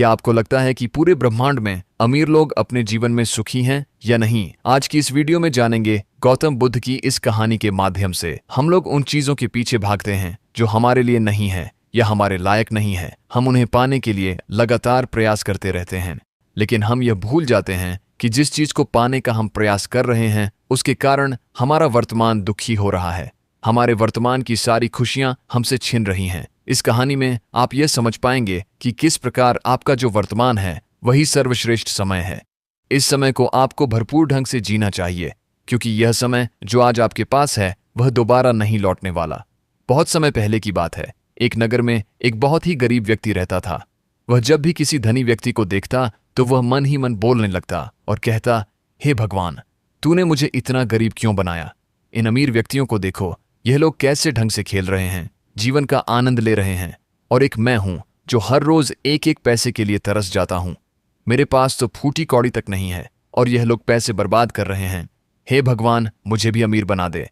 क्या आपको लगता है कि पूरे ब्रह्मांड में अमीर लोग अपने जीवन में सुखी हैं या नहीं? आज की इस वीडियो में जानेंगे गौतम बुद्ध की इस कहानी के माध्यम से। हम लोग उन चीजों के पीछे भागते हैं जो हमारे लिए नहीं है या हमारे लायक नहीं है। हम उन्हें पाने के लिए लगातार प्रयास करते रहते हैं, लेकिन हम यह भूल जाते हैं कि जिस चीज को पाने का हम प्रयास कर रहे हैं उसके कारण हमारा वर्तमान दुखी हो रहा है। हमारे वर्तमान की सारी खुशियां हमसे छिन रही हैं। इस कहानी में आप यह समझ पाएंगे कि किस प्रकार आपका जो वर्तमान है वही सर्वश्रेष्ठ समय है। इस समय को आपको भरपूर ढंग से जीना चाहिए, क्योंकि यह समय जो आज आपके पास है वह दोबारा नहीं लौटने वाला। बहुत समय पहले की बात है। एक नगर में एक बहुत ही गरीब व्यक्ति रहता था। वह जब भी किसी धनी व्यक्ति को देखता तो वह मन ही मन बोलने लगता और कहता, हे भगवान, तूने मुझे इतना गरीब क्यों बनाया? इन अमीर व्यक्तियों को देखो, यह लोग कैसे ढंग से खेल रहे हैं, जीवन का आनंद ले रहे हैं, और एक मैं हूं जो हर रोज एक एक पैसे के लिए तरस जाता हूं। मेरे पास तो फूटी कौड़ी तक नहीं है और यह लोग पैसे बर्बाद कर रहे हैं। हे भगवान, मुझे भी अमीर बना दे।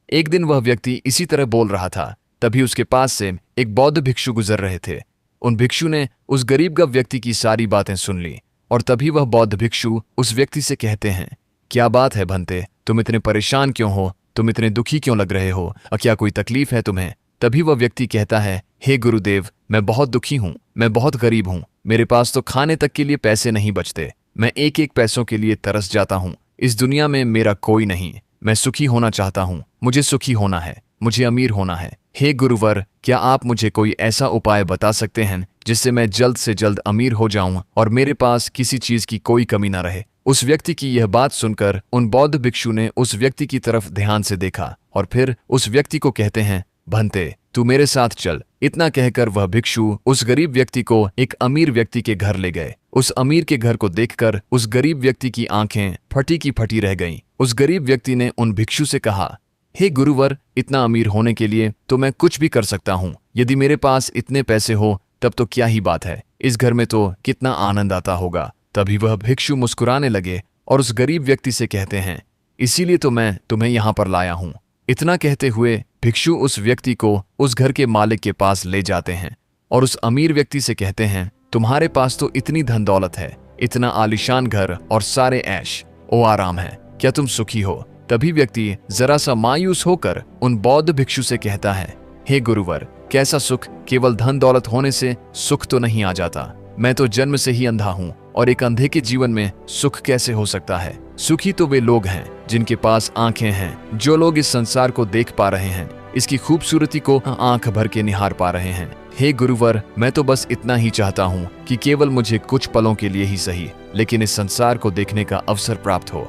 एक दिन वह व्यक्ति इसी तरह बोल रहा था, तभी उसके पास से एक बौद्ध भिक्षु गुजर रहे थे। उन भिक्षु ने उस गरीब व्यक्ति की सारी बातें सुन ली और तभी वह बौद्ध भिक्षु उस व्यक्ति से कहते हैं, क्या बात है भंते, तुम इतने परेशान क्यों हो? तुम इतने दुखी क्यों लग रहे हो? क्या कोई तकलीफ है तुम्हें? तभी वह व्यक्ति कहता है, हे गुरुदेव, मैं बहुत दुखी हूं, मैं बहुत गरीब हूं, मेरे पास तो खाने तक के लिए पैसे नहीं बचते, मैं एक एक पैसों के लिए तरस जाता हूं। इस दुनिया में मेरा कोई नहीं, मैं सुखी होना चाहता हूं, मुझे सुखी होना है, मुझे अमीर होना है। हे गुरुवर, क्या आप मुझे कोई ऐसा उपाय बता सकते हैं जिससे मैं जल्द से जल्द अमीर हो जाऊं और मेरे पास किसी चीज की कोई कमी न रहे? उस व्यक्ति की यह बात सुनकर उन बौद्ध भिक्षु ने उस व्यक्ति की तरफ ध्यान से देखा और फिर उस व्यक्ति को कहते हैं, भंते, तू मेरे साथ चल। इतना कहकर वह भिक्षु उस गरीब व्यक्ति को एक अमीर व्यक्ति के घर ले गए। उस अमीर के घर को देखकर उस गरीब व्यक्ति की आंखें फटी की फटी रह गईं। उस गरीब व्यक्ति ने उन भिक्षु से कहा, हे गुरुवर, इतना अमीर होने के लिए तो मैं कुछ भी कर सकता हूँ। यदि मेरे पास इतने पैसे हो तब तो क्या ही बात है, इस घर में तो कितना आनंद आता होगा। तभी वह भिक्षु मुस्कुराने लगे और उस गरीब व्यक्ति से कहते हैं, इसीलिए तो मैं तुम्हें यहाँ पर लाया हूँ। इतना कहते हुए भिक्षु उस व्यक्ति को उस घर के मालिक के पास ले जाते हैं और उस अमीर व्यक्ति से कहते हैं, तुम्हारे पास तो इतनी धन दौलत है, इतना आलीशान घर और सारे ऐश ओ आराम है, क्या तुम सुखी हो? तभी व्यक्ति जरा सा मायूस होकर उन बौद्ध भिक्षु से कहता है, हे गुरुवर, कैसा सुख? केवल धन दौलत होने से सुख तो नहीं आ जाता। मैं तो जन्म से ही अंधा हूँ और एक अंधे के जीवन में सुख कैसे हो सकता है? सुखी तो वे लोग हैं जिनके पास आंखें हैं, जो लोग इस संसार को देख पा रहे हैं, इसकी खूबसूरती को आंख भर के निहार पा रहे हैं। हे गुरुवर, मैं तो बस इतना ही चाहता हूँ कि केवल मुझे कुछ पलों के लिए ही सही, लेकिन इस संसार को देखने का अवसर प्राप्त हो।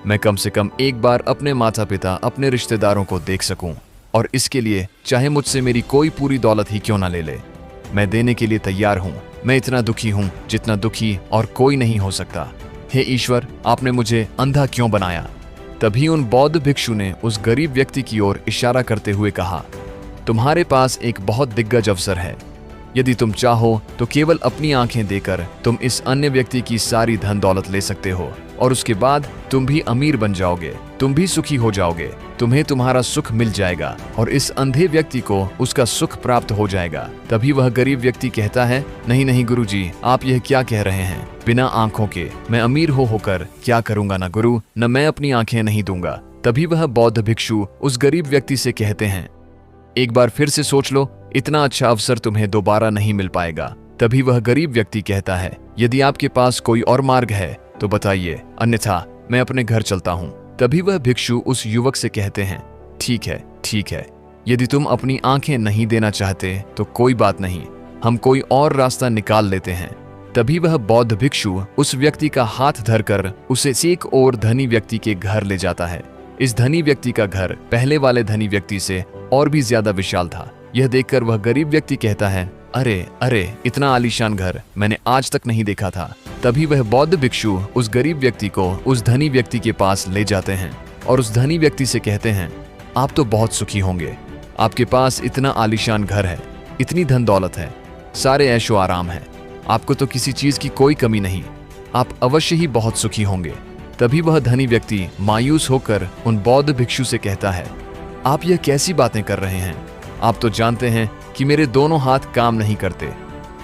मैं कम से कम एक बार अपने माता पिता, अपने रिश्तेदारों को देख सकूं, और इसके लिए चाहे मुझसे मेरी कोई पूरी दौलत ही क्यों ना ले ले, मैं देने के लिए तैयार हूं। मैं इतना दुखी हूं जितना दुखी और कोई नहीं हो सकता। हे ईश्वर, आपने मुझे अंधा क्यों बनाया? तभी उन बौद्ध भिक्षु ने उस गरीब व्यक्ति की ओर इशारा करते हुए कहा, तुम्हारे पास एक बहुत दिग्गज अवसर है। यदि तुम चाहो तो केवल अपनी आंखें देकर तुम इस अन्य व्यक्ति की सारी धन दौलत ले सकते हो और उसके बाद तुम भी अमीर बन जाओगे, तुम भी सुखी हो जाओगे, तुम्हें तुम्हारा सुख मिल जाएगा और इस अंधे व्यक्ति को उसका सुख प्राप्त हो जाएगा। तभी वह गरीब व्यक्ति कहता है, नहीं नहीं गुरुजी, आप यह क्या कह रहे हैं? बिना आंखों के मैं अमीर होकर क्या करूंगा ना गुरु, न मैं अपनी आंखें नहीं दूंगा। तभी वह बौद्ध भिक्षु उस गरीब व्यक्ति से कहते हैं, एक बार फिर से सोच लो, इतना अच्छा अवसर तुम्हें दोबारा नहीं मिल पाएगा। तभी वह गरीब व्यक्ति कहता है, यदि आपके पास कोई और मार्ग है तो बताइए, अन्यथा मैं अपने घर चलता हूँ। तभी वह भिक्षु उस युवक से कहते हैं, ठीक है, ठीक है, यदि तुम अपनी आंखें नहीं देना चाहते तो कोई बात नहीं, हम कोई और रास्ता निकाल लेते हैं। तभी वह बौद्ध भिक्षु उस व्यक्ति का हाथ धरकर उसे एक और धनी व्यक्ति के घर ले जाता है। इस धनी व्यक्ति का घर पहले वाले धनी व्यक्ति से और भी ज्यादा विशाल था। यह देखकर वह गरीब व्यक्ति कहता है, अरे अरे, इतना आलीशान घर मैंने आज तक नहीं देखा था। तभी वह बौद्ध भिक्षु उस गरीब व्यक्ति को उस धनी व्यक्ति के पास ले जाते हैं और उस धनी व्यक्ति से कहते हैं, आप तो बहुत सुखी होंगे, आपके पास इतना आलीशान घर है, इतनी धन दौलत है, सारे ऐशो आराम है, आपको तो किसी चीज की कोई कमी नहीं, आप अवश्य ही बहुत सुखी होंगे। तभी वह धनी व्यक्ति मायूस होकर उन बौद्ध भिक्षु से कहता है, आप यह कैसी बातें कर रहे हैं? आप तो जानते हैं कि मेरे दोनों हाथ काम नहीं करते,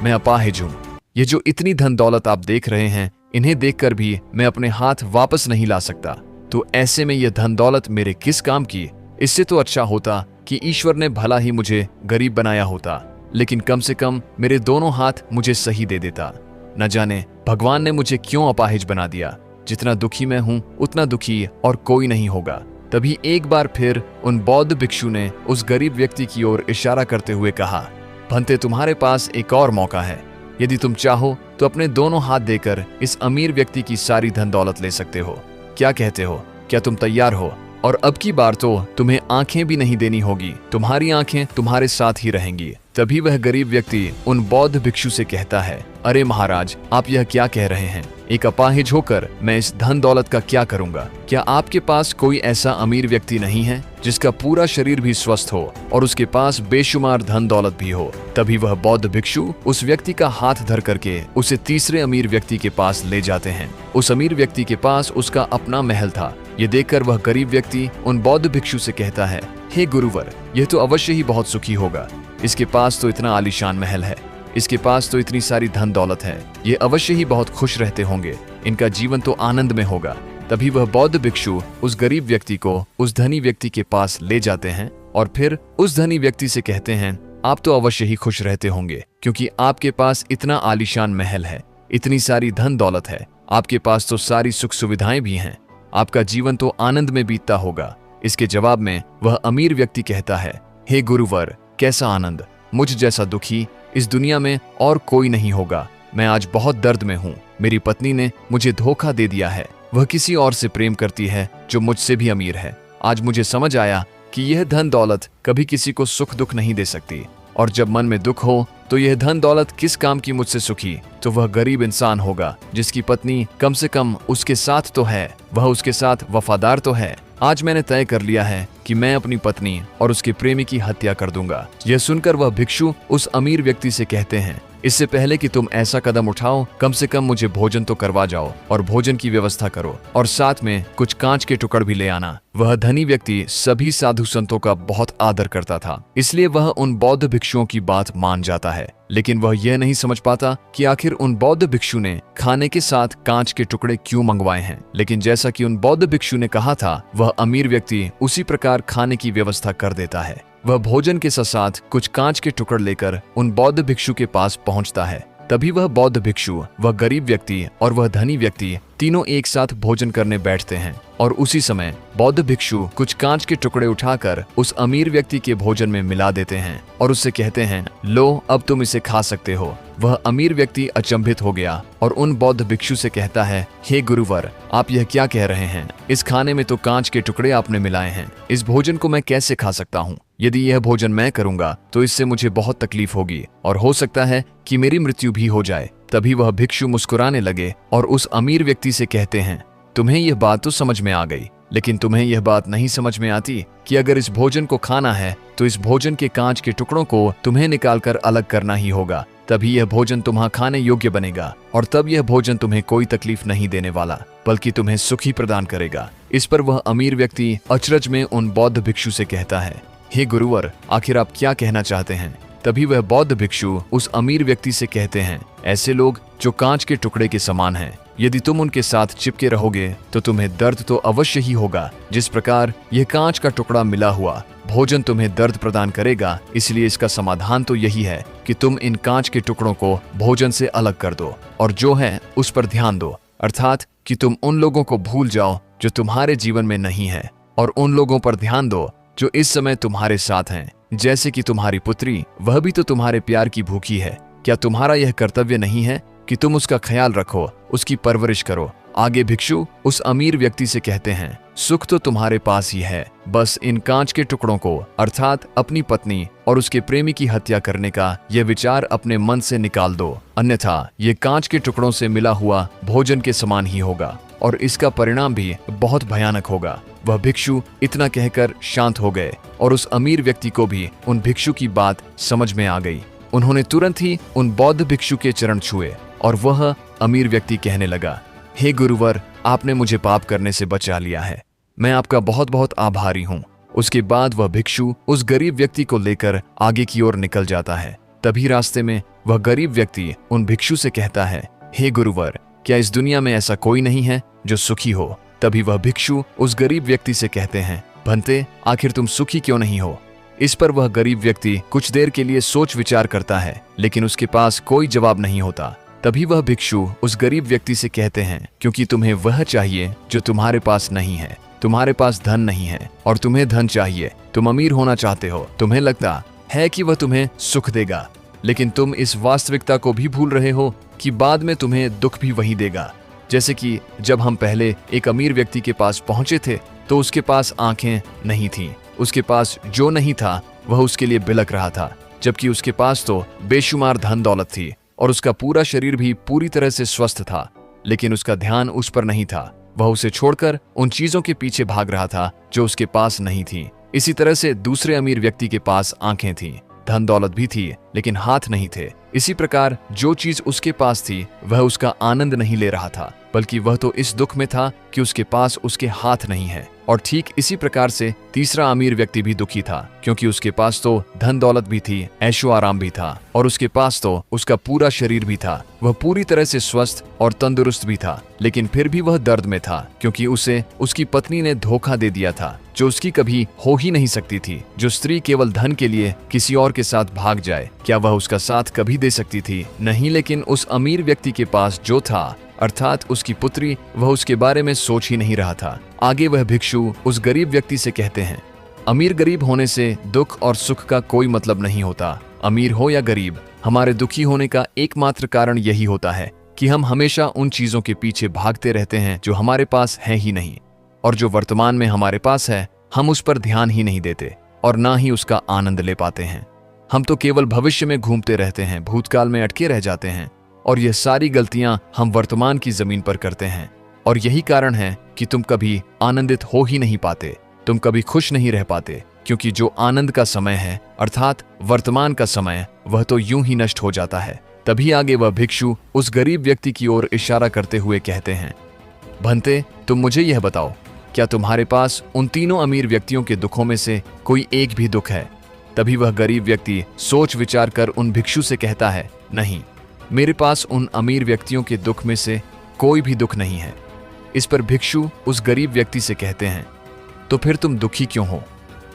मैं अपाहिज हूं। ये जो इतनी धन दौलत आप देख रहे हैं, इन्हें देखकर भी मैं अपने हाथ वापस नहीं ला सकता। तो ऐसे में यह धन दौलत मेरे किस काम की? इससे तो अच्छा होता कि ईश्वर ने भला ही मुझे गरीब बनाया होता, लेकिन कम से कम मेरे दोनों हाथ मुझे सही दे देता। न जाने भगवान ने मुझे क्यों अपाहिज बना दिया। जितना दुखी मैं हूं, उतना दुखी और कोई नहीं होगा। तभी एक बार फिर उन बौद्ध भिक्षु ने उस गरीब व्यक्ति की ओर इशारा करते हुए कहा, भंते, तुम्हारे पास एक और मौका है। यदि तुम चाहो तो अपने दोनों हाथ देकर इस अमीर व्यक्ति की सारी धन दौलत ले सकते हो। क्या कहते हो? क्या तुम तैयार हो? और अब की बार तो तुम्हें आंखें भी नहीं देनी होगी, तुम्हारी आंखें तुम्हारे साथ ही रहेंगी। तभी वह गरीब व्यक्ति उन बौद्ध भिक्षु से कहता है, अरे महाराज, आप यह क्या कह रहे हैं? एक अपाहिज होकर मैं इस धन दौलत का क्या करूंगा? क्या आपके पास कोई ऐसा अमीर व्यक्ति नहीं है जिसका पूरा शरीर भी स्वस्थ हो और उसके पास बेशुमार धन दौलत भी हो? तभी वह बौद्ध भिक्षु उस व्यक्ति का हाथ धर करके उसे तीसरे अमीर व्यक्ति के पास ले जाते हैं। उस अमीर व्यक्ति के पास उसका अपना महल था। ये देखकर वह गरीब व्यक्ति उन बौद्ध भिक्षु से कहता है, हे गुरुवर, यह तो अवश्य ही बहुत सुखी होगा। इसके पास तो इतना आलीशान महल है, इसके पास तो इतनी सारी धन दौलत है, ये अवश्य ही बहुत खुश रहते होंगे, इनका जीवन तो आनंद में होगा। तभी वह बौद्ध भिक्षु उस गरीब व्यक्ति को उस धनी व्यक्ति के पास ले जाते हैं और फिर उस धनी व्यक्ति से कहते हैं, आप तो अवश्य ही खुश रहते होंगे, क्योंकि आपके पास इतना आलीशान महल है, इतनी सारी धन दौलत है, आपके पास तो सारी सुख सुविधाएं भी हैं, आपका जीवन तो आनंद में बीतता होगा। इसके जवाब में वह अमीर व्यक्ति कहता है, हे गुरुवर, कैसा आनंद! मुझ जैसा दुखी इस दुनिया में और कोई नहीं होगा। मैं आज बहुत दर्द में हूँ। मेरी पत्नी ने मुझे धोखा दे दिया है। वह किसी और से प्रेम करती है जो मुझसे भी अमीर है। आज मुझे समझ आया कि यह धन दौलत कभी किसी को सुख दुख नहीं दे सकती, और जब मन में दुख हो तो यह धन दौलत किस काम की मुझसे सुखी? तो वह गरीब इंसान होगा जिसकी पत्नी कम से कम उसके साथ तो है, वह उसके साथ वफादार तो है। आज मैंने तय कर लिया है कि मैं अपनी पत्नी और उसके प्रेमी की हत्या कर दूंगा। यह सुनकर वह भिक्षु उस अमीर व्यक्ति से कहते हैं, इससे पहले कि तुम ऐसा कदम उठाओ, कम से कम मुझे भोजन तो करवा जाओ और भोजन की व्यवस्था करो, और साथ में कुछ कांच के टुकड़ भी ले आना। वह धनी व्यक्ति सभी साधु संतों का बहुत आदर करता था, इसलिए वह उन बौद्ध भिक्षुओं की बात मान जाता है। लेकिन वह यह नहीं समझ पाता कि आखिर उन बौद्ध भिक्षु ने खाने के साथ कांच के टुकड़े क्यों मंगवाए हैं। लेकिन जैसा कि उन बौद्ध भिक्षु ने कहा था, वह अमीर व्यक्ति उसी प्रकार खाने की व्यवस्था कर देता है। वह भोजन के साथ कुछ कांच के टुकड़ लेकर उन बौद्ध भिक्षु के पास पहुंचता है। तभी वह बौद्ध भिक्षु, वह गरीब व्यक्ति और वह धनी व्यक्ति तीनों एक साथ भोजन करने बैठते हैं, और उसी समय बौद्ध भिक्षु कुछ कांच के टुकड़े उठाकर उस अमीर व्यक्ति के भोजन में मिला देते हैं और उससे कहते हैं, लो, अब तुम इसे खा सकते हो। वह अमीर व्यक्ति अचंभित हो गया और उन बौद्ध भिक्षु से कहता है, हे गुरुवर, आप यह क्या कह रहे हैं? इस खाने में तो कांच के टुकड़े आपने मिलाए हैं। इस भोजन को मैं कैसे खा सकता हूँ? यदि यह भोजन मैं करूंगा तो इससे मुझे बहुत तकलीफ होगी और हो सकता है कि मेरी मृत्यु भी हो जाए। तभी वह भिक्षु मुस्कुराने लगे और उस अमीर व्यक्ति से कहते हैं, तुम्हें यह बात तो समझ में आ गई, लेकिन तुम्हें यह बात नहीं समझ में आती कि अगर इस भोजन को खाना है तो इस भोजन के कांच के टुकड़ों को तुम्हें निकालकर अलग करना ही होगा। तभी यह भोजन तुम्हां खाने योग्य बनेगा, और तब यह भोजन तुम्हें कोई तकलीफ नहीं देने वाला, बल्कि तुम्हें सुख ही प्रदान करेगा। इस पर वह अमीर व्यक्ति अचरज में उन बौद्ध भिक्षु से कहता है, हे गुरुवर, आखिर आप क्या कहना चाहते हैं? तभी वह बौद्ध भिक्षु उस अमीर व्यक्ति से कहते हैं, ऐसे लोग जो कांच के टुकड़े के समान हैं, यदि तुम उनके साथ चिपके रहोगे तो तुम्हें दर्द तो अवश्य ही होगा। जिस प्रकार यह कांच का टुकड़ा मिला हुआ भोजन तुम्हें दर्द प्रदान करेगा, इसलिए इसका समाधान तो यही है कि तुम इन कांच के टुकड़ों को भोजन से अलग कर दो और जो है उस पर ध्यान दो, अर्थात कि तुम उन लोगों को भूल जाओ जो तुम्हारे जीवन में नहीं है, और उन लोगों पर ध्यान दो जो इस समय तुम्हारे साथ हैं, जैसे कि तुम्हारी पुत्री, वह भी तो तुम्हारे प्यार की भूखी है। क्या तुम्हारा यह कर्तव्य नहीं है कि तुम उसका ख्याल रखो, उसकी परवरिश करो? आगे भिक्षु उस अमीर व्यक्ति से कहते हैं, सुख तो तुम्हारे पास ही है, बस इन कांच के टुकड़ों को, अर्थात अपनी पत्नी और उसके प्रेमी की हत्या करने का यह विचार अपने मन से निकाल दो, अन्यथा ये कांच के टुकड़ों से मिला हुआ भोजन के समान ही होगा और इसका परिणाम भी बहुत भयानक होगा। वह भिक्षु इतना कहकर शांत हो गए और उस अमीर व्यक्ति को भी उन भिक्षु की बात समझ में आ गई। उन्होंने तुरंत ही उन बौद्ध भिक्षु के चरण छुए और वह अमीर व्यक्ति कहने लगा, हे गुरुवर, आपने मुझे पाप करने से बचा लिया है, मैं आपका बहुत बहुत आभारी हूँ। उसके बाद वह भिक्षु उस गरीब व्यक्ति को लेकर आगे की ओर निकल जाता है। तभी रास्ते में वह गरीब व्यक्ति उन भिक्षु से कहता है, हे गुरुवर, क्या इस दुनिया में ऐसा कोई नहीं है जो सुखी हो? तभी वह भिक्षु उस गरीब व्यक्ति से कहते हैं, भंते, आखिर तुम सुखी क्यों नहीं हो? इस पर वह गरीब व्यक्ति कुछ देर के लिए सोच विचार करता है, लेकिन उसके पास कोई जवाब नहीं होता। तभी वह भिक्षु उस गरीब व्यक्ति से कहते हैं, क्योंकि तुम्हें वह चाहिए जो तुम्हारे पास नहीं है। तुम्हारे पास धन नहीं है और तुम्हें धन चाहिए। तुम अमीर होना चाहते हो। तुम्हें लगता है कि वह तुम्हें सुख देगा, लेकिन तुम इस वास्तविकता को भी भूल रहे हो कि बाद में तुम्हें दुख भी वही देगा। जैसे कि जब हम पहले एक अमीर व्यक्ति के पास पहुंचे थे तो उसके पास आंखें नहीं थीं। उसके पास जो नहीं था वह उसके लिए बिलख रहा था, जबकि उसके पास तो बेशुमार धन दौलत थी और उसका पूरा शरीर भी पूरी तरह से स्वस्थ था, लेकिन उसका ध्यान उस पर नहीं था। वह उसे छोड़कर उन चीजों के पीछे भाग रहा था जो उसके पास नहीं थी। इसी तरह से दूसरे अमीर व्यक्ति के पास आंखें थीं, धन दौलत भी थी, लेकिन हाथ नहीं थे। इसी प्रकार जो चीज उसके पास थी वह उसका आनंद नहीं ले रहा था, बल्कि वह तो इस दुख में था कि उसके पास उसके हाथ नहीं है। और ठीक इसी प्रकार से तीसरा अमीर व्यक्ति भी दुखी था, क्योंकि उसके पास तो धन दौलत भी थी, ऐशो आराम भी था, और उसके पास तो उसका पूरा शरीर भी था। वह पूरी तरह से स्वस्थ और तंदुरुस्त भी था, लेकिन फिर भी वह दर्द में था, क्योंकि उसे उसकी पत्नी ने धोखा दे दिया था, जो उसकी कभी हो ही नहीं सकती थी। जो स्त्री केवल धन के लिए किसी और के साथ भाग जाए, क्या वह उसका साथ कभी दे सकती थी? नहीं। लेकिन उस अमीर व्यक्ति के पास जो था, अर्थात उसकी पुत्री, वह उसके बारे में सोच ही नहीं रहा था। आगे वह भिक्षु उस गरीब व्यक्ति से कहते हैं, अमीर गरीब होने से दुख और सुख का कोई मतलब नहीं होता। अमीर हो या गरीब, हमारे दुखी होने का एकमात्र कारण यही होता है कि हम हमेशा उन चीजों के पीछे भागते रहते हैं जो हमारे पास है ही नहीं, और जो वर्तमान में हमारे पास है हम उस पर ध्यान ही नहीं देते और ना ही उसका आनंद ले पाते हैं। हम तो केवल भविष्य में घूमते रहते हैं, भूतकाल में अटके रह जाते हैं, और यह सारी गलतियां हम वर्तमान की जमीन पर करते हैं। और यही कारण है कि तुम कभी आनंदित हो ही नहीं पाते, तुम कभी खुश नहीं रह पाते, क्योंकि जो आनंद का समय है, अर्थात वर्तमान का समय, वह तो यूं ही नष्ट हो जाता है। तभी आगे वह भिक्षु उस गरीब व्यक्ति की ओर इशारा करते हुए कहते हैं, भंते, तुम मुझे यह बताओ, क्या तुम्हारे पास उन तीनों अमीर व्यक्तियों के दुखों में से कोई एक भी दुख है? तभी वह गरीब व्यक्ति सोच विचार कर उन भिक्षु से कहता है, नहीं, मेरे पास उन अमीर व्यक्तियों के दुख में से कोई भी दुख नहीं है। इस पर भिक्षु उस गरीब व्यक्ति से कहते हैं, तो फिर तुम दुखी क्यों हो?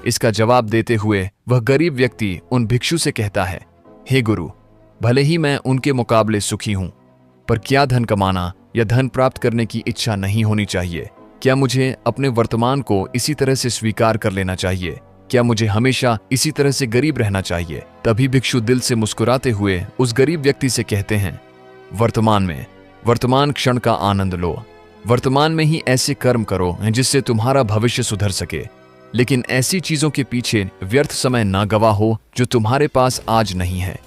इसका जवाब देते हुए वह गरीब व्यक्ति उन भिक्षु से कहता है, हे गुरु, भले ही मैं उनके मुकाबले सुखी हूं, पर क्या धन कमाना या धन प्राप्त करने की इच्छा नहीं होनी चाहिए? क्या मुझे अपने वर्तमान को इसी तरह से स्वीकार कर लेना चाहिए? क्या मुझे हमेशा इसी तरह से गरीब रहना चाहिए? तभी भिक्षु दिल से मुस्कुराते हुए उस गरीब व्यक्ति से कहते हैं, वर्तमान क्षण का आनंद लो। वर्तमान में ही ऐसे कर्म करो जिससे तुम्हारा भविष्य सुधर सके, लेकिन ऐसी चीजों के पीछे व्यर्थ समय ना गवा हो जो तुम्हारे पास आज नहीं है।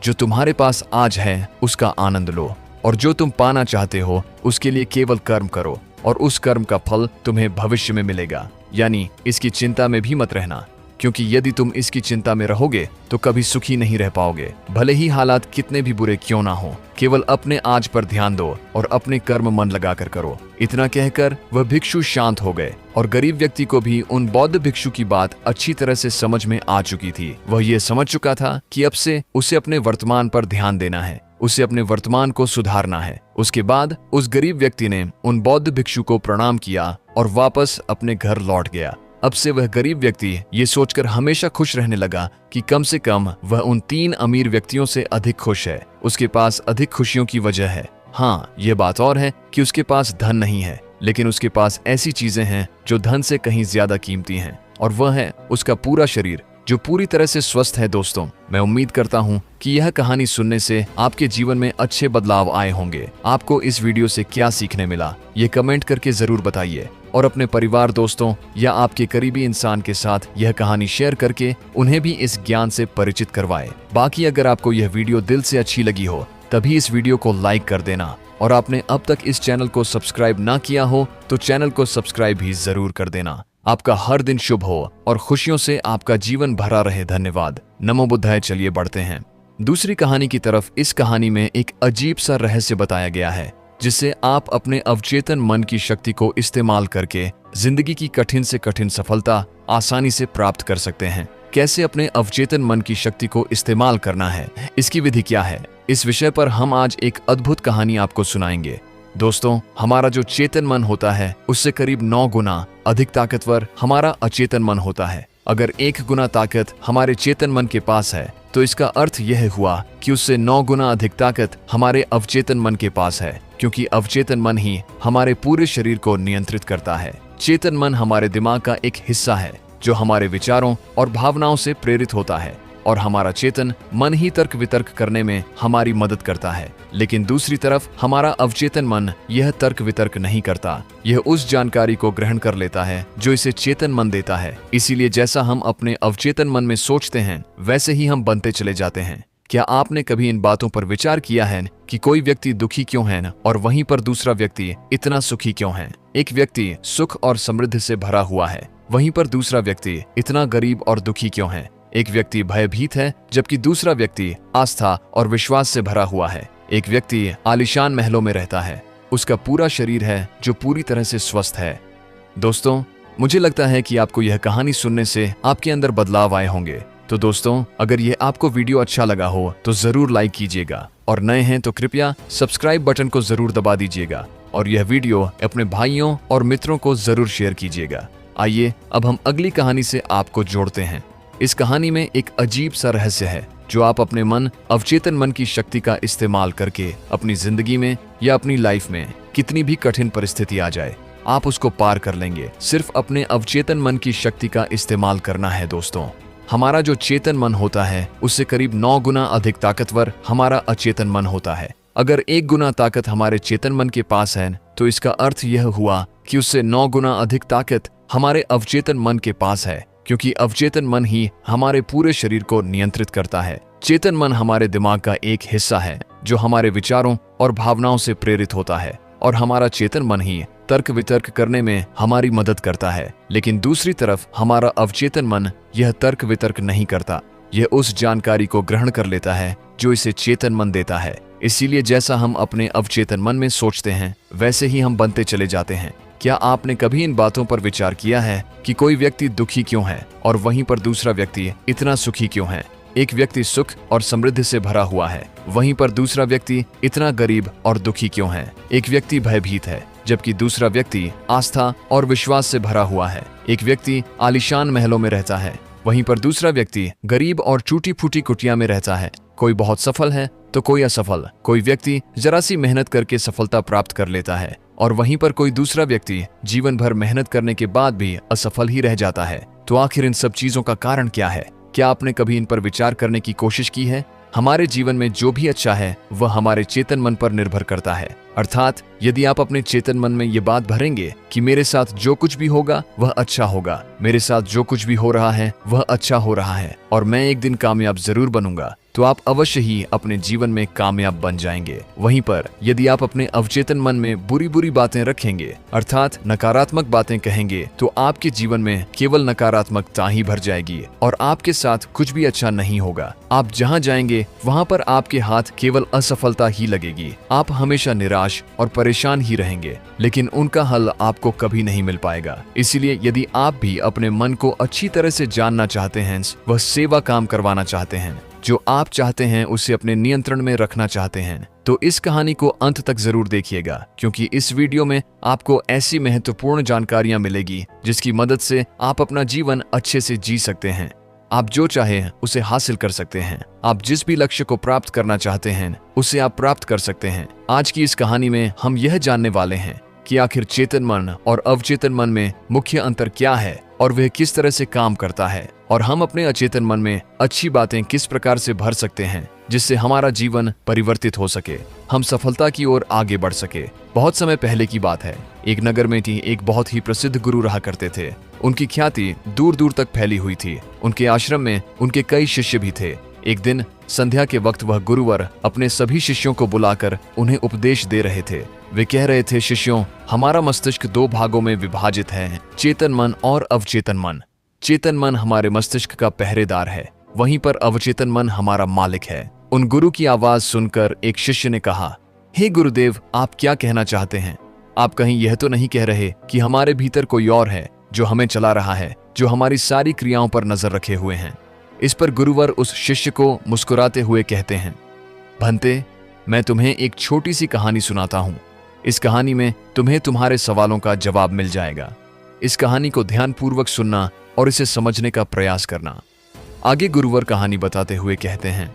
जो तुम्हारे पास आज है उसका आनंद लो, और जो तुम पाना चाहते हो उसके लिए केवल कर्म करो, और उस कर्म का फल तुम्हें भविष्य में मिलेगा। यानी इसकी चिंता में भी मत रहना, क्योंकि यदि तुम इसकी चिंता में रहोगे तो कभी सुखी नहीं रह पाओगे, भले ही हालात कितने भी बुरे क्यों ना हो। केवल अपने आज पर ध्यान दो और अपने कर्म मन लगाकर करो। इतना कहकर वह भिक्षु शांत हो गए, और गरीब व्यक्ति को भी उन बौद्ध भिक्षु की बात अच्छी तरह से समझ में आ चुकी थी। वह ये समझ चुका था कि अब से उसे अपने वर्तमान पर ध्यान देना है, उसे अपने वर्तमान को सुधारना है। उसके बाद उस गरीब व्यक्ति ने उन बौद्ध भिक्षु को प्रणाम किया और वापस अपने घर लौट गया। अब से वह गरीब व्यक्ति ये सोचकर हमेशा खुश रहने लगा कि कम से कम वह उन 3 अमीर व्यक्तियों से अधिक खुश है। उसके पास अधिक खुशियों की वजह है। हाँ, ये बात और है कि उसके पास धन नहीं है, लेकिन उसके पास ऐसी चीजें हैं जो धन से कहीं ज्यादा कीमती हैं, और वह है उसका पूरा शरीर जो पूरी तरह से स्वस्थ है। दोस्तों, मैं उम्मीद करता हूँ कि यह कहानी सुनने से आपके जीवन में अच्छे बदलाव आए होंगे। आपको इस वीडियो से क्या सीखने मिला, ये कमेंट करके जरूर बताइए, और अपने परिवार, दोस्तों या आपके करीबी इंसान के साथ यह कहानी शेयर करके उन्हें भी इस ज्ञान से परिचित करवाएं। बाकी अगर आपको यह वीडियो दिल से अच्छी लगी हो तभी इस वीडियो को लाइक कर देना, और आपने अब तक इस चैनल को सब्सक्राइब ना किया हो तो चैनल को सब्सक्राइब भी जरूर कर देना। आपका हर दिन शुभ हो और खुशियों से आपका जीवन भरा रहे। धन्यवाद। नमो बुद्धाय। चलिए बढ़ते हैं दूसरी कहानी की तरफ। इस कहानी में एक अजीब सा रहस्य बताया गया है, जिससे आप अपने अवचेतन मन की शक्ति को इस्तेमाल करके जिंदगी की कठिन से कठिन सफलता आसानी से प्राप्त कर सकते हैं। कैसे अपने अवचेतन मन की शक्ति को इस्तेमाल करना है, इसकी विधि क्या है, इस विषय पर हम आज एक अद्भुत कहानी आपको सुनाएंगे। दोस्तों, हमारा जो चेतन मन होता है उससे करीब 9 गुना अधिक ताकतवर हमारा अचेतन मन होता है। अगर 1 गुना ताकत हमारे चेतन मन के पास है तो इसका अर्थ यह हुआ कि उससे 9 गुना अधिक ताकत हमारे अवचेतन मन के पास है, क्योंकि अवचेतन मन ही हमारे पूरे शरीर को नियंत्रित करता है। चेतन मन हमारे दिमाग का एक हिस्सा है जो हमारे विचारों और भावनाओं से प्रेरित होता है, और हमारा चेतन मन ही तर्क वितर्क करने में हमारी मदद करता है। लेकिन दूसरी तरफ हमारा अवचेतन मन यह तर्क वितर्क नहीं करता, यह उस जानकारी को ग्रहण कर लेता है जो इसे चेतन मन देता है। इसीलिए जैसा हम अपने अवचेतन मन में सोचते हैं वैसे ही हम बनते चले जाते हैं। क्या आपने कभी इन बातों पर विचार किया है कि कोई व्यक्ति दुखी क्यों है और वहीं पर दूसरा व्यक्ति इतना सुखी क्यों है? एक व्यक्ति सुख और समृद्धि से भरा हुआ है, वहीं पर दूसरा व्यक्ति इतना गरीब और दुखी क्यों है? एक व्यक्ति भयभीत है जबकि दूसरा व्यक्ति आस्था और विश्वास से भरा हुआ है। एक व्यक्ति आलीशान महलों में रहता है, उसका पूरा शरीर है जो पूरी तरह से स्वस्थ है। दोस्तों, मुझे लगता है कि आपको यह कहानी सुनने से आपके अंदर बदलाव आए होंगे। तो दोस्तों, अगर यह आपको वीडियो अच्छा लगा हो तो जरूर लाइक कीजिएगा, और नए हैं तो कृपया सब्सक्राइब बटन को जरूर दबा दीजिएगा, और यह वीडियो अपने भाइयों और मित्रों को जरूर शेयर कीजिएगा। आइए अब हम अगली कहानी से आपको जोड़ते हैं। इस कहानी में एक अजीब सा रहस्य है जो आप अपने मन अवचेतन मन की शक्ति का इस्तेमाल करके अपनी जिंदगी में या अपनी लाइफ में कितनी भी कठिन परिस्थिति आ जाए, आप उसको पार कर लेंगे। सिर्फ अपने अवचेतन मन की शक्ति का इस्तेमाल करना है। दोस्तों, हमारा जो चेतन मन होता है उससे करीब 9 गुना अधिक ताकतवर हमारा अचेतन मन होता है। अगर 1 गुना ताकत हमारे चेतन मन के पास है तो इसका अर्थ यह हुआ कि उससे 9 गुना अधिक ताकत हमारे अवचेतन मन के पास है, क्योंकि अवचेतन मन ही हमारे पूरे शरीर को नियंत्रित करता है। चेतन मन हमारे दिमाग का एक हिस्सा है जो हमारे विचारों और भावनाओं से प्रेरित होता है, और हमारा चेतन मन ही तर्क वितर्क करने में हमारी मदद करता है। लेकिन दूसरी तरफ हमारा अवचेतन मन यह तर्क वितर्क नहीं करता, यह उस जानकारी को ग्रहण कर लेता है जो इसे चेतन मन देता है। इसीलिए जैसा हम अपने अवचेतन मन में सोचते हैं वैसे ही हम बनते चले जाते हैं। क्या आपने कभी इन बातों पर विचार किया है कि कोई व्यक्ति दुखी क्यों है और वहीं पर दूसरा व्यक्ति इतना सुखी क्यों है? एक व्यक्ति सुख और समृद्धि से भरा हुआ है, वहीं पर दूसरा व्यक्ति इतना गरीब और दुखी क्यों है? एक व्यक्ति भयभीत है जबकि दूसरा व्यक्ति आस्था और विश्वास से भरा हुआ है। एक व्यक्ति आलीशान महलों में रहता है, वहीं पर दूसरा व्यक्ति गरीब और टूटी फूटी कुटिया में रहता है। कोई बहुत सफल है तो कोई असफल। कोई व्यक्ति जरा सी मेहनत करके सफलता प्राप्त कर लेता है, और वहीं पर कोई दूसरा व्यक्ति जीवन भर मेहनत करने के बाद भी असफल ही रह जाता है। तो आखिर इन सब चीजों का कारण क्या है? क्या आपने कभी इन पर विचार करने की कोशिश की है? हमारे जीवन में जो भी अच्छा है वह हमारे चेतन मन पर निर्भर करता है। अर्थात यदि आप अपने चेतन मन में ये बात भरेंगे कि मेरे साथ जो कुछ भी होगा वह अच्छा होगा, मेरे साथ जो कुछ भी हो रहा है वह अच्छा हो रहा है, और मैं एक दिन कामयाब जरूर बनूंगा, तो आप अवश्य ही अपने जीवन में कामयाब बन जाएंगे। वहीं पर यदि आप अपने अवचेतन मन में बुरी बुरी बातें रखेंगे, अर्थात नकारात्मक बातें कहेंगे, तो आपके जीवन में केवल नकारात्मकता ही भर जाएगी और आपके साथ कुछ भी अच्छा नहीं होगा। आप जहां जाएंगे वहां पर आपके हाथ केवल असफलता ही लगेगी। आप हमेशा निराश और परेशान ही रहेंगे, लेकिन उनका हल आपको कभी नहीं मिल पाएगा। इसीलिए यदि आप भी अपने मन को अच्छी तरह से जानना चाहते हैं, वह सेवा काम करवाना चाहते हैं, जो आप चाहते हैं उसे अपने नियंत्रण में रखना चाहते हैं, तो इस कहानी को अंत तक जरूर देखिएगा, क्योंकि इस वीडियो में आपको ऐसी महत्वपूर्ण जानकारियां मिलेगी जिसकी मदद से आप अपना जीवन अच्छे से जी सकते हैं। आप जो चाहें उसे हासिल कर सकते हैं। आप जिस भी लक्ष्य को प्राप्त करना चाहते हैं उसे आप प्राप्त कर सकते हैं। आज की इस कहानी में हम यह जानने वाले हैं कि आखिर चेतन मन और अवचेतन मन में मुख्य अंतर क्या है और वह किस तरह से काम करता है, और हम अपने अचेतन मन में अच्छी बातें किस प्रकार से भर सकते हैं जिससे हमारा जीवन परिवर्तित हो सके, हम सफलता की ओर आगे बढ़ सके। बहुत समय पहले की बात है, एक नगर में थी एक बहुत ही प्रसिद्ध गुरु रहा करते थे। उनकी ख्याति दूर दूर तक फैली हुई थी। उनके आश्रम में उनके कई शिष्य भी थे। एक दिन संध्या के वक्त वह गुरुवर अपने सभी शिष्यों को बुलाकर उन्हें उपदेश दे रहे थे। वे कह रहे थे, शिष्यों, हमारा मस्तिष्क 2 भागों में विभाजित है, चेतन मन और अवचेतन मन। चेतन मन हमारे मस्तिष्क का पहरेदार है, वहीं पर अवचेतन मन हमारा मालिक है। उन गुरु की आवाज सुनकर एक शिष्य ने कहा, हे गुरुदेव, आप क्या कहना चाहते हैं? आप कहीं यह तो नहीं कह रहे कि हमारे भीतर कोई और है जो हमें चला रहा है, जो हमारी सारी क्रियाओं पर नजर रखे हुए हैं? इस पर गुरुवर उस शिष्य को मुस्कुराते हुए कहते हैं, भंते, मैं तुम्हें एक छोटी सी कहानी सुनाता हूं। इस कहानी में तुम्हें तुम्हारे सवालों का जवाब मिल जाएगा। इस कहानी को ध्यानपूर्वक सुनना और इसे समझने का प्रयास करना। आगे गुरुवर कहानी बताते हुए कहते हैं,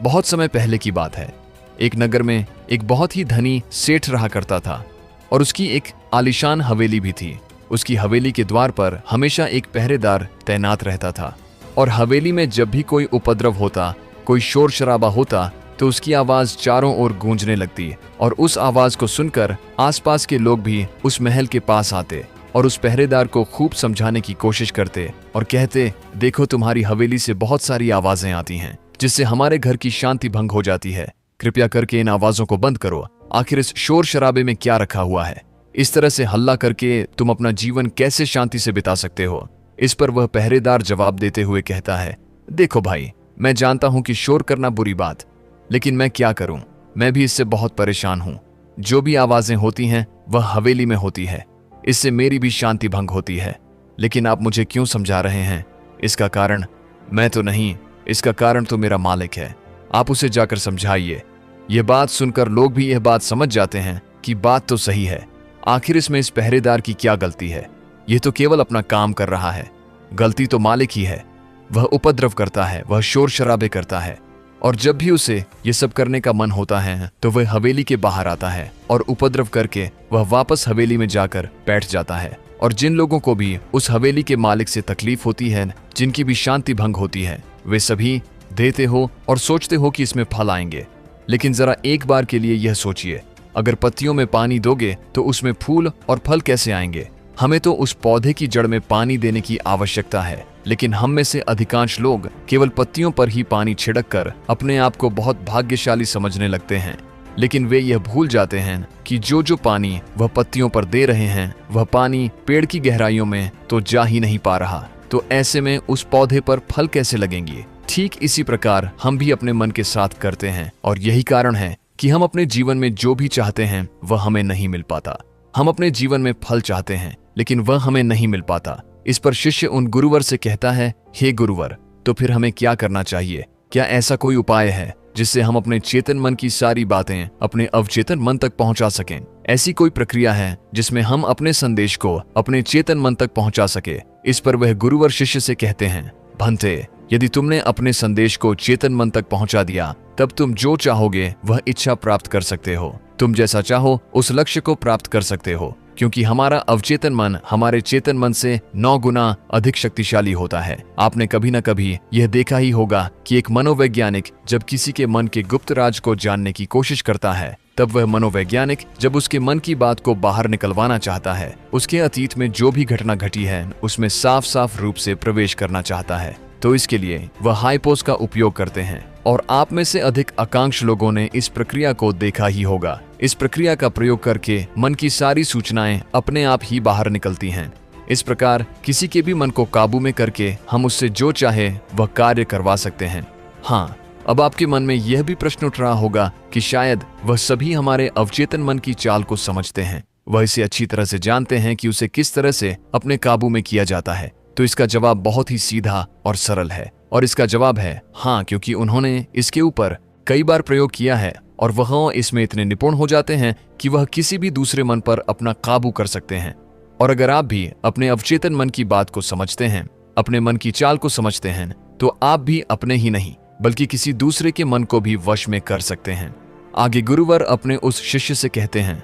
बहुत समय पहले की बात है। एक नगर में एक बहुत ही धनी सेठ रहा करता था और उसकी एक आलीशान हवेली भी थी। उसकी हवेली के द्वार पर हमेशा एक पहरेदार तैनात रहता था और हवेली में जब भी कोई उपद्रव होता, कोई शोर शराबा होता, तो उसकी आवाज चारों ओर गूंजने लगती और उस आवाज को सुनकर आसपास के लोग भी उस महल के पास आते और उस पहरेदार को खूब समझाने की कोशिश करते और कहते, देखो तुम्हारी हवेली से बहुत सारी आवाजें आती हैं जिससे हमारे घर की शांति भंग हो जाती है। कृपया करके इन आवाजों को बंद करो। आखिर इस शोर शराबे में क्या रखा हुआ है? इस तरह से हल्ला करके तुम अपना जीवन कैसे शांति से बिता सकते हो? इस पर वह पहरेदार जवाब देते हुए कहता है, देखो भाई, मैं जानता हूं कि शोर करना बुरी बात, लेकिन मैं क्या करूं? मैं भी इससे बहुत परेशान हूं। जो भी आवाजें होती हैं वह हवेली में होती है। इससे मेरी भी शांति भंग होती है। लेकिन आप मुझे क्यों समझा रहे हैं? इसका कारण मैं तो नहीं, इसका कारण तो मेरा मालिक है। आप उसे जाकर समझाइए। यह बात सुनकर लोग भी यह बात समझ जाते हैं कि बात तो सही है। आखिर इसमें इस पहरेदार की क्या गलती है? यह तो केवल अपना काम कर रहा है। गलती तो मालिक ही है। वह उपद्रव करता है, वह शोर शराबे करता है और जब भी उसे ये सब करने का मन होता है तो वह हवेली के बाहर आता है और उपद्रव करके वह वापस हवेली में जाकर बैठ जाता है। और जिन लोगों को भी उस हवेली के मालिक से तकलीफ होती है, जिनकी भी शांति भंग होती है, वे सभी देते हो और सोचते हो कि इसमें फल आएंगे। लेकिन जरा एक बार के लिए यह सोचिए, अगर पत्तियों में पानी दोगे तो उसमें फूल और फल कैसे आएंगे? हमें तो उस पौधे की जड़ में पानी देने की आवश्यकता है, लेकिन हम में से अधिकांश लोग केवल पत्तियों पर ही पानी छिड़क कर अपने आप को बहुत भाग्यशाली समझने लगते हैं। लेकिन वे यह भूल जाते हैं कि जो जो पानी वह पत्तियों पर दे रहे हैं, वह पानी पेड़ की गहराइयों में तो जा ही नहीं पा रहा। तो ऐसे में उस पौधे पर फल कैसे लगेंगे? ठीक इसी प्रकार हम भी अपने मन के साथ करते हैं और यही कारण है कि हम अपने जीवन में जो भी चाहते हैं वह हमें नहीं मिल पाता। हम अपने जीवन में फल चाहते हैं लेकिन वह हमें नहीं मिल पाता। इस पर शिष्य उन गुरुवर से कहता है, हे गुरुवर, तो फिर हमें क्या करना चाहिए? क्या ऐसा कोई उपाय है जिससे हम अपने चेतन मन की सारी बातें अपने अवचेतन मन तक पहुंचा सकें? ऐसी कोई प्रक्रिया है जिसमें हम अपने संदेश को अपने चेतन मन तक पहुंचा सके? इस पर वह गुरुवर शिष्य से कहते हैं, भंते, यदि तुमने अपने संदेश को चेतन मन तक पहुंचा दिया, तब तुम जो चाहोगे वह इच्छा प्राप्त कर सकते हो। तुम जैसा चाहो उस लक्ष्य को प्राप्त कर सकते हो, क्योंकि हमारा अवचेतन मन हमारे चेतन मन से 9 गुना अधिक शक्तिशाली होता है। आपने कभी न कभी यह देखा ही होगा कि एक मनोवैज्ञानिक जब किसी के मन के गुप्त राज को जानने की कोशिश करता है, तब वह मनोवैज्ञानिक जब उसके मन की बात को बाहर निकलवाना चाहता है, उसके अतीत में जो भी घटना घटी है उसमें साफ साफ रूप से प्रवेश करना चाहता है, तो इसके लिए वह हाइपोस का उपयोग करते हैं। और आप में से अधिक आकांक्ष लोगों ने इस प्रक्रिया को देखा ही होगा। इस प्रक्रिया का प्रयोग करके मन की सारी सूचनाएं अपने आप ही बाहर निकलती हैं। इस प्रकार किसी के भी मन को काबू में करके हम उससे जो चाहे वह कार्य करवा सकते हैं। हाँ, अब आपके मन में यह भी प्रश्न उठ रहा होगा कि शायद वह सभी हमारे अवचेतन मन की चाल को समझते हैं, वह इसे अच्छी तरह से जानते हैं कि उसे किस तरह से अपने काबू में किया जाता है। तो इसका जवाब बहुत ही सीधा और सरल है, और इसका जवाब है हाँ, क्योंकि उन्होंने इसके ऊपर कई बार प्रयोग किया है और वह इसमें इतने निपुण हो जाते हैं कि वह किसी भी दूसरे मन पर अपना काबू कर सकते हैं। और अगर आप भी अपने अवचेतन मन की बात को समझते हैं, अपने मन की चाल को समझते हैं, तो आप भी अपने ही नहीं बल्कि किसी दूसरे के मन को भी वश में कर सकते हैं। आगे गुरुवर अपने उस शिष्य से कहते हैं,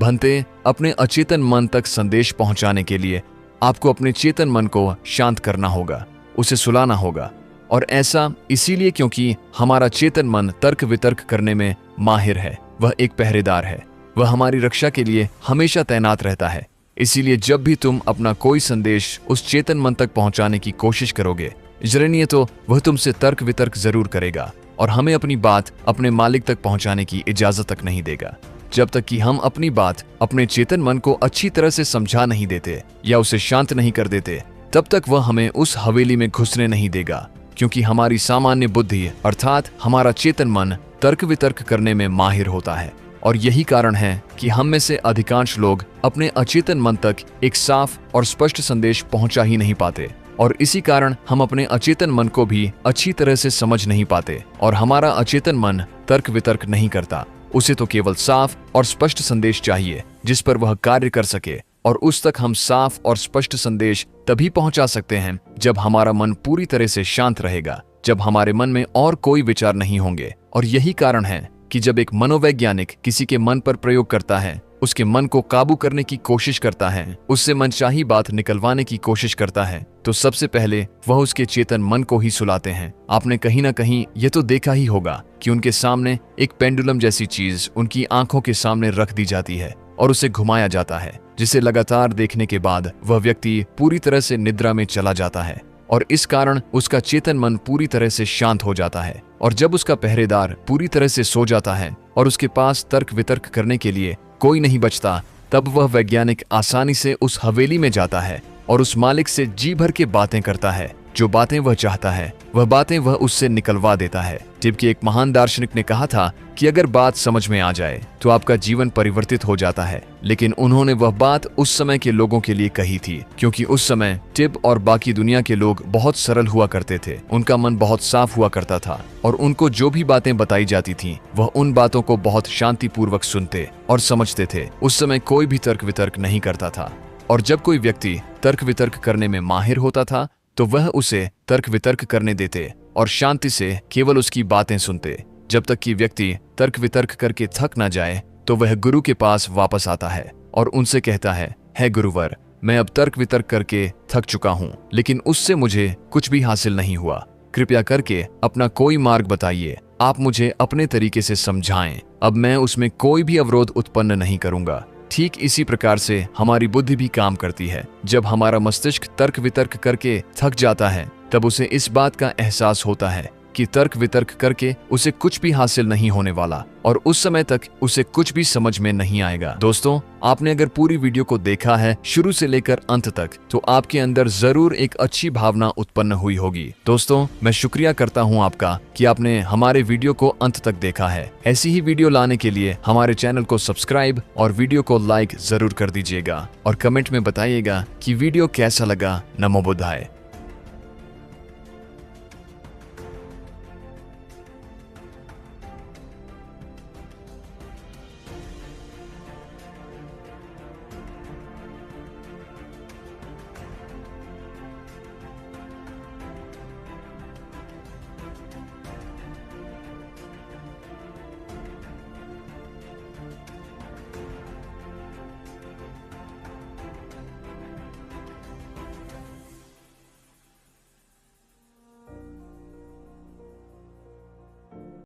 भंते, अपने अचेतन मन तक संदेश पहुंचाने के लिए आपको अपने चेतन मन को शांत करना होगा, उसे सुलाना होगा। और ऐसा इसीलिए क्योंकि हमारा चेतन मन तर्क वितर्क करने में माहिर है। वह एक पहरेदार है, वह हमारी रक्षा के लिए हमेशा तैनात रहता है। इसीलिए जब भी तुम अपना कोई संदेश उस चेतन मन तक पहुंचाने की कोशिश करोगे, जरनिए तो वह तुमसे तर्क वितर्क जरूर करेगा और हमें अपनी बात अपने मालिक तक पहुंचाने की इजाजत तक नहीं देगा, जब तक कि हम अपनी बात अपने चेतन मन को अच्छी तरह से समझा नहीं देते या उसे शांत नहीं कर देते। तब तक वह हमें उस हवेली में घुसने नहीं देगा, क्योंकि हमारी सामान्य बुद्धि अर्थात हमारा चेतन मन तर्क वितर्क करने में माहिर होता है। और यही कारण है कि हम में से अधिकांश लोग अपने अचेतन मन तक एक साफ और स्पष्ट संदेश पहुंचा ही नहीं पाते, और इसी कारण हम अपने अचेतन मन को भी अच्छी तरह से समझ नहीं पाते और हमारा अचेतन मन तर्क वितर्क नहीं करता। उसे तो केवल साफ और स्पष्ट संदेश चाहिए जिस पर वह कार्य कर सके, और उस तक हम साफ और स्पष्ट संदेश तभी पहुंचा सकते हैं जब हमारा मन पूरी तरह से शांत रहेगा, जब हमारे मन में और कोई विचार नहीं होंगे। और यही कारण है कि जब एक मनोवैज्ञानिक किसी के मन पर प्रयोग करता है, उसके मन को काबू करने की कोशिश करता है, उससे मनचाही बात निकलवाने की कोशिश करता है, तो सबसे पहले वह उसके चेतन मन को ही सुलाते हैं। आपने कहीं ना कहीं ये तो देखा ही होगा कि उनके सामने एक पेंडुलम जैसी चीज उनकी आंखों के सामने रख दी जाती है और उसे घुमाया जाता है, जिसे लगातार देखने के बाद वह व्यक्ति पूरी तरह से निद्रा में चला जाता है और इस कारण उसका चेतन मन पूरी तरह से शांत हो जाता है। और जब उसका पहरेदार पूरी तरह से सो जाता है और उसके पास तर्क वितर्क करने के लिए कोई नहीं बचता, तब वह वैज्ञानिक आसानी से उस हवेली में जाता है और उस मालिक से जी भर के बातें करता है। जो बातें वह चाहता है वह बातें वह उससे निकलवा देता है। जबकि एक महान दार्शनिक ने कहा था कि अगर बात समझ में आ जाए तो आपका जीवन परिवर्तित हो जाता है, लेकिन उन्होंने वह बात उस समय के लोगों के लिए कही थी, क्योंकि उस समय टिब और बाकी दुनिया के लोग बहुत सरल हुआ करते थे। उनका मन बहुत साफ हुआ करता था और उनको जो भी बातें बताई जाती थीं, वह उन बातों को बहुत शांतिपूर्वक सुनते और समझते थे। उस समय कोई भी तर्क वितर्क नहीं करता था, और जब कोई व्यक्ति तर्क वितर्क करने में माहिर होता था तो वह उसे तर्क वितर्क करने देते और शांति से केवल उसकी बातें सुनते। जब तक कि व्यक्ति तर्क वितर्क करके थक ना जाए तो वह गुरु के पास वापस आता है और उनसे कहता है गुरुवर, मैं अब तर्क वितर्क करके थक चुका हूँ, लेकिन उससे मुझे कुछ भी हासिल नहीं हुआ। कृपया करके अपना कोई मार्ग बताइए, आप मुझे अपने तरीके से समझाएं। अब मैं उसमें कोई भी अवरोध उत्पन्न नहीं करूंगा। ठीक इसी प्रकार से हमारी बुद्धि भी काम करती है। जब हमारा मस्तिष्क तर्क वितर्क करके थक जाता है, तब उसे इस बात का एहसास होता है कि तर्क वितर्क करके उसे कुछ भी हासिल नहीं होने वाला, और उस समय तक उसे कुछ भी समझ में नहीं आएगा। दोस्तों, आपने अगर पूरी वीडियो को देखा है शुरू से लेकर अंत तक, तो आपके अंदर जरूर एक अच्छी भावना उत्पन्न हुई होगी। दोस्तों, मैं शुक्रिया करता हूं आपका कि आपने हमारे वीडियो को अंत तक देखा है। ऐसी ही वीडियो लाने के लिए हमारे चैनल को सब्सक्राइब और वीडियो को लाइक जरूर कर दीजिएगा और कमेंट में बताइएगा कि वीडियो कैसा लगा। नमो बुद्धाय।